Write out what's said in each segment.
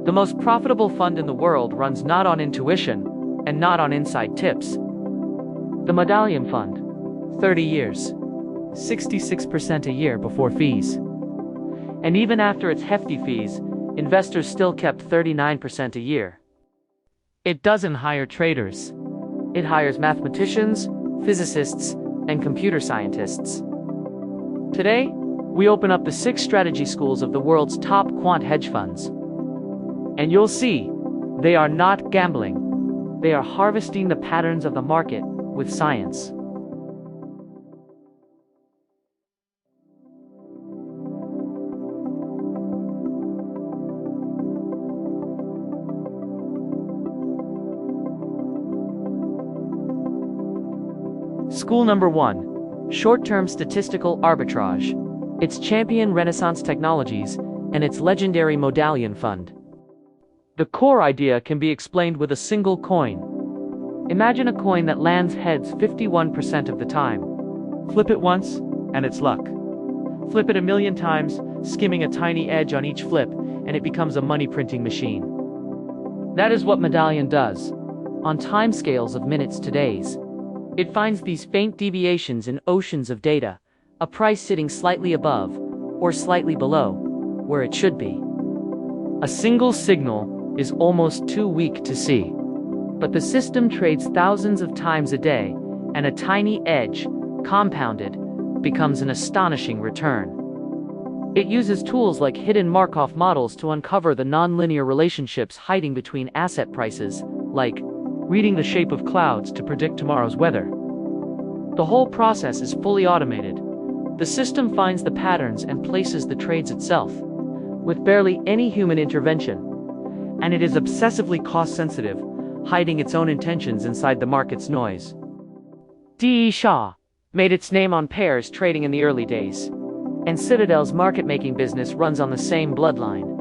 The most profitable fund in the world runs not on intuition and not on inside tips. The Medallion Fund, 30 years, 66% a year before fees. And even after its hefty fees, investors still kept 39% a year. It doesn't hire traders. It hires mathematicians, physicists, and computer scientists. Today, we open up the 6 strategy schools of the world's top quant hedge funds. And you'll see, they are not gambling. They are harvesting the patterns of the market with science. School number 1, short-term statistical arbitrage. Its champion Renaissance Technologies and its legendary Medallion Fund. The core idea can be explained with a single coin. Imagine a coin that lands heads 51% of the time. Flip it once, and it's luck. Flip it 1,000,000 times, skimming a tiny edge on each flip, and it becomes a money-printing machine. That is what Medallion does, on timescales of minutes to days. It finds these faint deviations in oceans of data, a price sitting slightly above, or slightly below, where it should be. A single signal is almost too weak to see. But the system trades thousands of times a day, and a tiny edge, compounded, becomes an astonishing return. It uses tools like hidden Markov models to uncover the nonlinear relationships hiding between asset prices, like reading the shape of clouds to predict tomorrow's weather. The whole process is fully automated. The system finds the patterns and places the trades itself, with barely any human intervention. And it is obsessively cost-sensitive, hiding its own intentions inside the market's noise. D.E. Shaw made its name on pairs trading in the early days, and Citadel's market-making business runs on the same bloodline.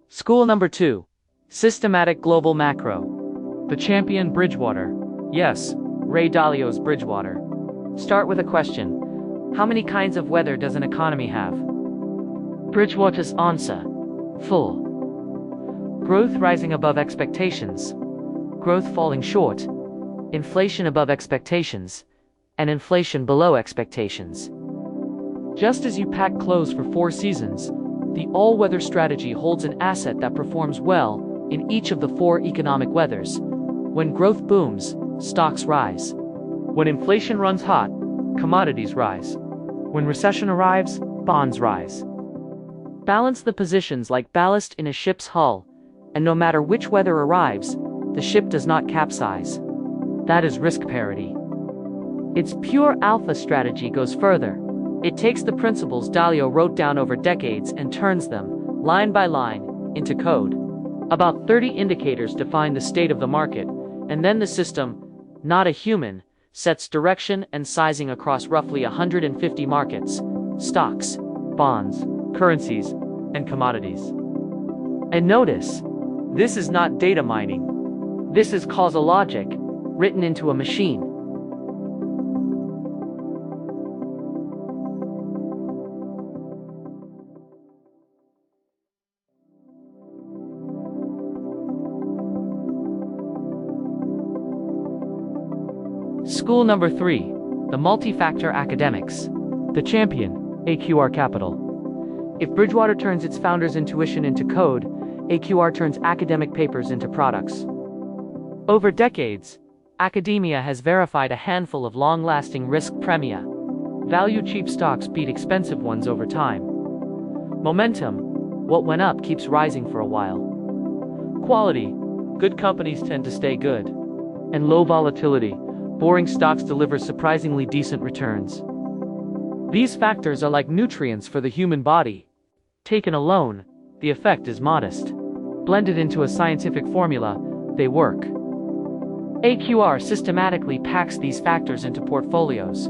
School number 2, systematic global macro. The champion Bridgewater. Yes, Ray Dalio's Bridgewater. Start with a question. How many kinds of weather does an economy have? Bridgewater's answer: full. Growth rising above expectations, growth falling short, inflation above expectations, and inflation below expectations. Just as you pack clothes for 4 seasons, the all-weather strategy holds an asset that performs well in each of the 4 economic weathers. When growth booms, stocks rise. When inflation runs hot, commodities rise. When recession arrives, bonds rise. Balance the positions like ballast in a ship's hull, and no matter which weather arrives, the ship does not capsize. That is risk parity. Its pure alpha strategy goes further. It takes the principles Dalio wrote down over decades and turns them, line by line, into code. About 30 indicators define the state of the market, and then the system, not a human, sets direction and sizing across roughly 150 markets: stocks, bonds, currencies, and commodities. And notice, this is not data mining. This is causal logic, written into a machine. School number 3, the multi-factor academics. The champion, AQR Capital. If Bridgewater turns its founder's intuition into code, AQR turns academic papers into products. Over decades, academia has verified a handful of long-lasting risk premia. Value cheap stocks beat expensive ones over time. Momentum, what went up keeps rising for a while. Quality, good companies tend to stay good. And low volatility, boring stocks deliver surprisingly decent returns. These factors are like nutrients for the human body. Taken alone, the effect is modest. Blended into a scientific formula, they work. AQR systematically packs these factors into portfolios.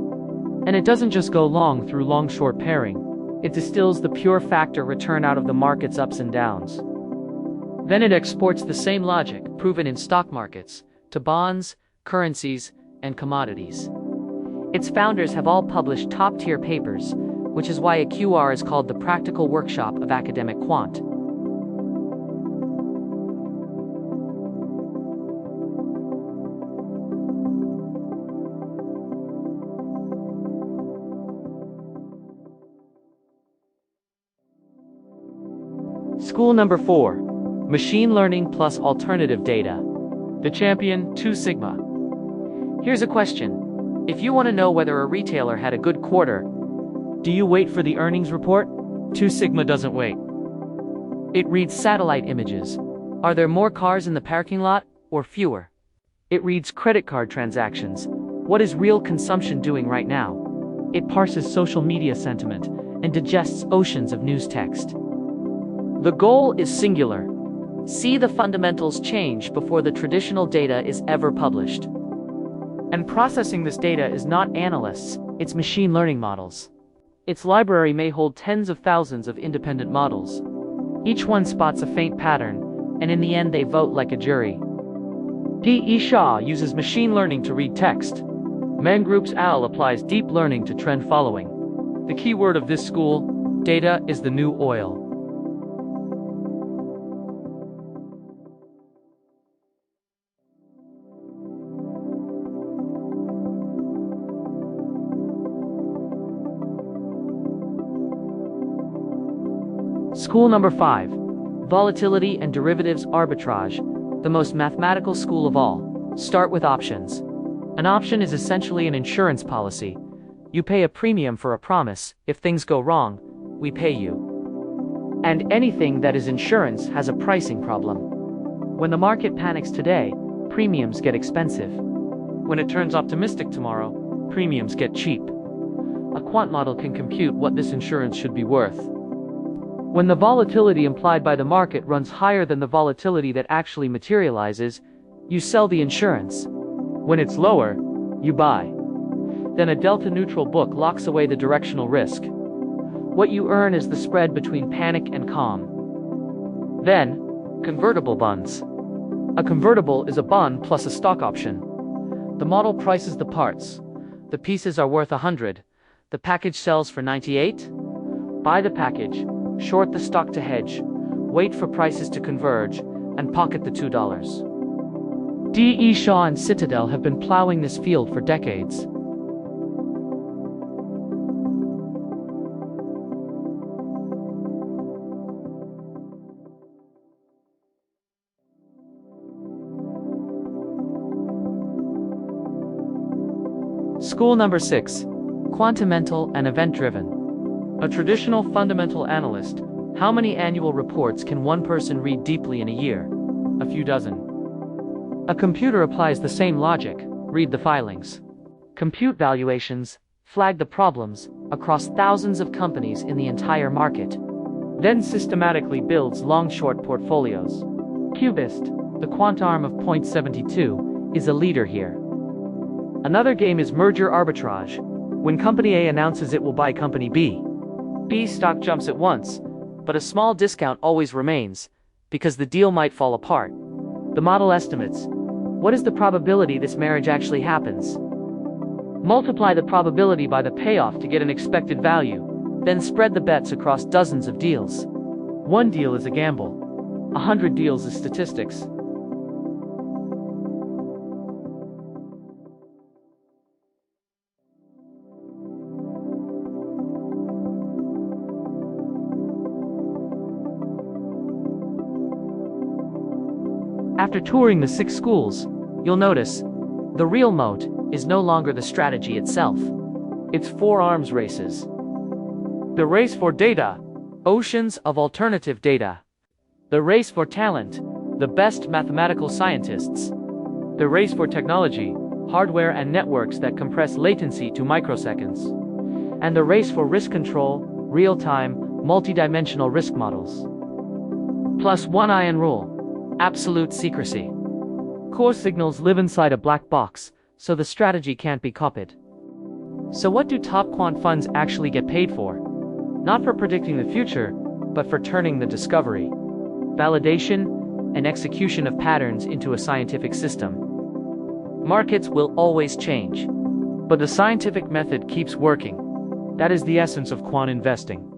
And it doesn't just go long through long-short pairing. It distills the pure factor return out of the market's ups and downs. Then it exports the same logic, proven in stock markets, to bonds, currencies, and commodities. Its founders have all published top-tier papers, which is why a QR is called the practical workshop of academic quant. School number 4, Machine Learning plus Alternative Data. The champion, 2 Sigma. Here's a question. If you want to know whether a retailer had a good quarter, do you wait for the earnings report? 2 Sigma doesn't wait. It reads satellite images. Are there more cars in the parking lot, or fewer? It reads credit card transactions. What is real consumption doing right now? It parses social media sentiment and digests oceans of news text. The goal is singular. See the fundamentals change before the traditional data is ever published. And processing this data is not analysts, it's machine learning models. Its library may hold tens of thousands of independent models. Each one spots a faint pattern, and in the end they vote like a jury. D.E. Shaw uses machine learning to read text. Mangroup's Al applies deep learning to trend following. The key word of this school, data is the new oil. School number 5, Volatility and Derivatives Arbitrage, the most mathematical school of all. Start with options. An option is essentially an insurance policy. You pay a premium for a promise. If things go wrong, we pay you. And anything that is insurance has a pricing problem. When the market panics today, premiums get expensive. When it turns optimistic tomorrow, premiums get cheap. A quant model can compute what this insurance should be worth. When the volatility implied by the market runs higher than the volatility that actually materializes, you sell the insurance. When it's lower, you buy. Then a delta-neutral book locks away the directional risk. What you earn is the spread between panic and calm. Then, convertible bonds. A convertible is a bond plus a stock option. The model prices the parts. The pieces are worth 100. The package sells for 98. Buy the package. Short the stock to hedge, wait for prices to converge, and pocket the $2. D.E. Shaw and Citadel have been plowing this field for decades. School number 6, Quantamental and Event-Driven. A traditional fundamental analyst, how many annual reports can one person read deeply in a year? A few dozen. A computer applies the same logic, read the filings. Compute valuations, flag the problems, across thousands of companies in the entire market. Then systematically builds long-short portfolios. Cubist, the quant arm of Point72, is a leader here. Another game is merger arbitrage. When company A announces it will buy company B, B's stock jumps at once, but a small discount always remains, because the deal might fall apart. The model estimates, what is the probability this marriage actually happens? Multiply the probability by the payoff to get an expected value, then spread the bets across dozens of deals. One deal is a gamble. 100 deals is statistics. After touring the 6 schools, you'll notice, the real moat is no longer the strategy itself. It's 4 arms races. The race for data, oceans of alternative data. The race for talent, the best mathematical scientists. The race for technology, hardware and networks that compress latency to microseconds. And the race for risk control, real-time, multidimensional risk models. Plus 1 iron rule. Absolute secrecy. Core signals live inside a black box, so the strategy can't be copied. So what do top quant funds actually get paid for? Not for predicting the future, but for turning the discovery, validation, and execution of patterns into a scientific system. Markets will always change, but the scientific method keeps working. That is the essence of quant investing.